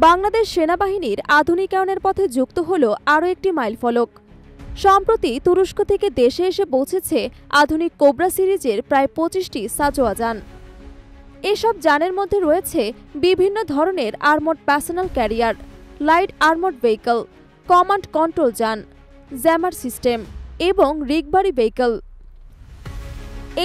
বাংলাদেশ সেনাবাহিনীর আধুনিকায়নের পথে যুক্ত হল আরও একটি মাইলফলক। সম্প্রতি তুরস্ক থেকে দেশে এসে পৌঁছেছে আধুনিক কোবরা সিরিজের প্রায় ২৫টি সাজোয়া যান। এসব যানের মধ্যে রয়েছে বিভিন্ন ধরনের armed personal career, light armed vehicle, command control যান, জ্যামার সিস্টেম এবং রিগবারি ভেহিকল।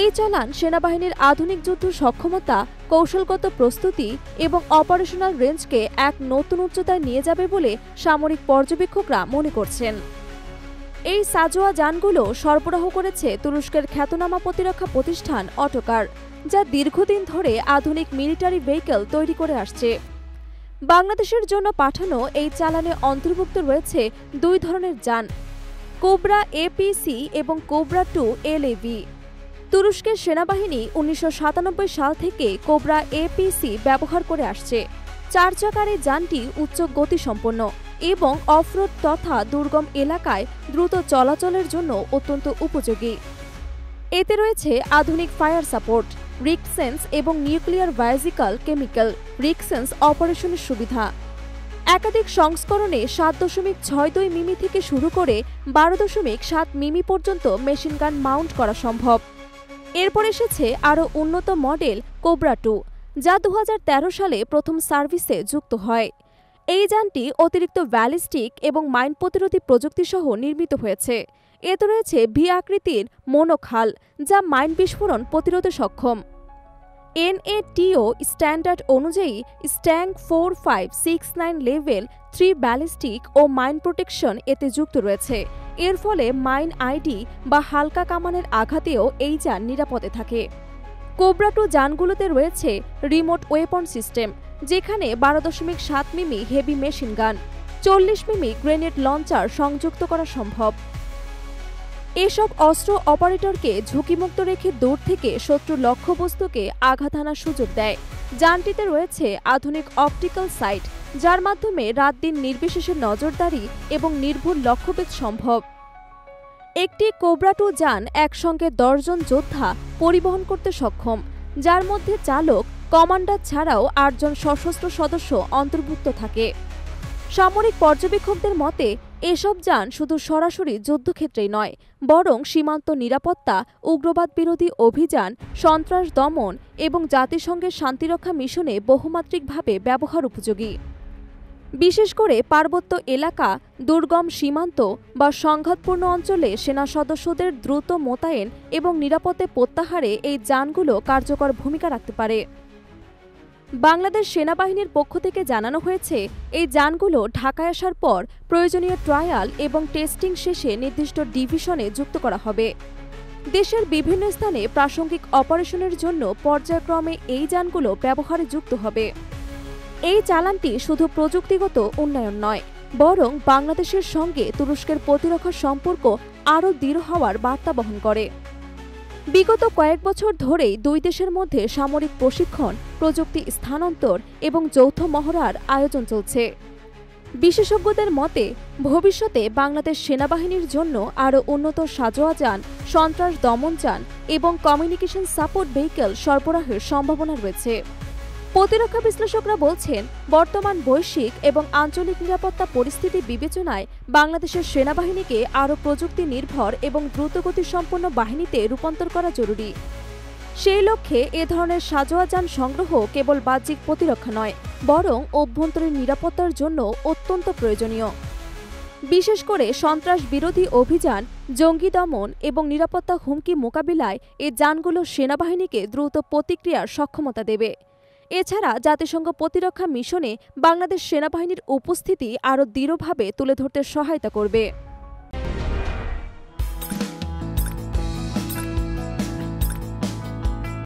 এই চালান সেনাবাহিনীর আধুনিক যুদ্ধ সক্ষমতা, কৌশলগত প্রস্তুতি এবং অপারেশনাল রেঞ্জকে এক নতুন উচ্চতায় নিয়ে যাবে বলে সামরিক পর্যবেক্ষকরা মনে করছেন। এই সাজোয়া যানগুলো সরবরাহ করেছে তুরস্কের খ্যাতনামা প্রতিরক্ষা প্রতিষ্ঠান অটোকার, যা দীর্ঘদিন ধরে আধুনিক মিলিটারি ভেহিকল তৈরি করে আসছে। বাংলাদেশের জন্য পাঠানো এই চালানে অন্তর্ভুক্ত রয়েছে দুই ধরনের যান, কোবরা এপিসি এবং কোবরা 2 এলএভি। তুরস্কের সেনাবাহিনী ১৯৯৭ সাল থেকে কোবরা এপিসি ব্যবহার করে আসছে। ৪ চাকার এই যানটি উচ্চ গতিসম্পন্ন এবং অফরোড তথা দুর্গম এলাকায় দ্রুত চলাচলের জন্য অত্যন্ত উপযোগী। এতে রয়েছে আধুনিক ফায়ার সাপোর্ট, রিকসেন্স এবং নিউক্লিয়ার বায়োলজিক্যাল কেমিক্যাল রিকসেন্স অপারেশনের সুবিধা। একাধিক সংস্করণে ৭.৬২ মিমি থেকে শুরু করে ১২.৭ মিমি পর্যন্ত মেশিনগান মাউন্ট করা সম্ভব। এরপর এসেছে আরও উন্নত মডেল কোবরা 2, যা ২০১৩ সালে প্রথম সার্ভিসে যুক্ত হয়। এই যানটি অতিরিক্ত ব্যালিস্টিক এবং মাইন প্রতিরোধী প্রযুক্তিসহ নির্মিত হয়েছে। এতে রয়েছে ভি আকৃতির মনোখাল, যা মাইন বিস্ফোরণ প্রতিরোধে সক্ষম। এনএটিও স্ট্যান্ডার্ড অনুযায়ী স্ট্যাং 4569 লেভেল 3 ব্যালিস্টিক ও মাইন প্রোটেকশন এতে যুক্ত রয়েছে। এর ফলে মাইন আইডি বা হালকা কামানের আঘাতেও এই যান নিরাপদে থাকে। কোবরা 2 যানগুলোতে রয়েছে রিমোট ওয়েপন সিস্টেম, যেখানে ১২.৭ মিমি হেভি মেশিন গান, ৪০ মিমি গ্রেনেড লঞ্চার সংযুক্ত করা সম্ভব। এসব অস্ত্র অপারেটরকে ঝুঁকিমুক্ত রেখে দূর থেকে শত্রু লক্ষ্যবস্তুকে আঘাত হানার সুযোগ দেয়। যানটিতে রয়েছে আধুনিক অপটিক্যাল সাইট, যার মাধ্যমে রাত-দিন নির্বিশেষে নজরদারি এবং নির্ভুল লক্ষ্যভেদ সম্ভব। একটি কোবরা 2 যান একসঙ্গে ১০ জন যোদ্ধা পরিবহন করতে সক্ষম, যার মধ্যে চালক, কমান্ডার ছাড়াও ৮ জন সশস্ত্র সদস্য অন্তর্ভুক্ত থাকে। সামরিক পর্যবেক্ষকদের মতে এসব যান শুধু সরাসরি যুদ্ধক্ষেত্রেই নয়, বরং সীমান্ত নিরাপত্তা, উগ্রবাদ বিরোধী অভিযান, সন্ত্রাস দমন এবং জাতিসংঘের শান্তিরক্ষা মিশনে বহুমাত্রিকভাবে ব্যবহার উপযোগী। বিশেষ করে পার্বত্য এলাকা, দুর্গম সীমান্ত বা সংঘাতপূর্ণ অঞ্চলে সেনা সদস্যদের দ্রুত মোতায়েন এবং নিরাপদে প্রত্যাহারে এই যানগুলো কার্যকর ভূমিকা রাখতে পারে। বাংলাদেশ সেনাবাহিনীর পক্ষ থেকে জানানো হয়েছে, এই যানগুলো ঢাকায় আসার পর প্রয়োজনীয় ট্রায়াল এবং টেস্টিং শেষে নির্দিষ্ট ডিভিশনে যুক্ত করা হবে। দেশের বিভিন্ন স্থানে প্রাসঙ্গিক অপারেশনের জন্য পর্যায়ক্রমে এই যানগুলো ব্যবহারে যুক্ত হবে। এই চালানটি শুধু প্রযুক্তিগত উন্নয়ন নয়, বরং বাংলাদেশের সঙ্গে তুরস্কের প্রতিরক্ষা সম্পর্ক আরও দৃঢ় হওয়ার বার্তা বহন করে। বিগত কয়েক বছর ধরেই দুই দেশের মধ্যে সামরিক প্রশিক্ষণ, প্রযুক্তি স্থানান্তর এবং যৌথ মহড়ার আয়োজন চলছে। বিশেষজ্ঞদের মতে ভবিষ্যতে বাংলাদেশ সেনাবাহিনীর জন্য আরও উন্নত সাজোয়া যান, সন্ত্রাস দমন যান এবং কমিউনিকেশন সাপোর্ট ভেহিকল সরবরাহের সম্ভাবনা রয়েছে। প্রতিরক্ষা বিশ্লেষকরা বলছেন, বর্তমান বৈশ্বিক এবং আঞ্চলিক নিরাপত্তা পরিস্থিতি বিবেচনায় বাংলাদেশের সেনাবাহিনীকে আরও প্রযুক্তি নির্ভর এবং দ্রুতগতিসম্পন্ন বাহিনীতে রূপান্তর করা জরুরি। সেই লক্ষ্যে এ ধরনের সাজোয়া যান সংগ্রহ কেবল বাহ্যিক প্রতিরক্ষা নয়, বরং অভ্যন্তরীণ নিরাপত্তার জন্য অত্যন্ত প্রয়োজনীয়। বিশেষ করে সন্ত্রাস বিরোধী অভিযান, জঙ্গি দমন এবং নিরাপত্তা হুমকি মোকাবিলায় এ যানগুলো সেনাবাহিনীকে দ্রুত প্রতিক্রিয়ার সক্ষমতা দেবে। এছাড়া জাতিসংঘ প্রতিরক্ষা মিশনে বাংলাদেশ সেনাবাহিনীর উপস্থিতি আরও দৃঢ়ভাবে তুলে ধরতে সহায়তা করবে।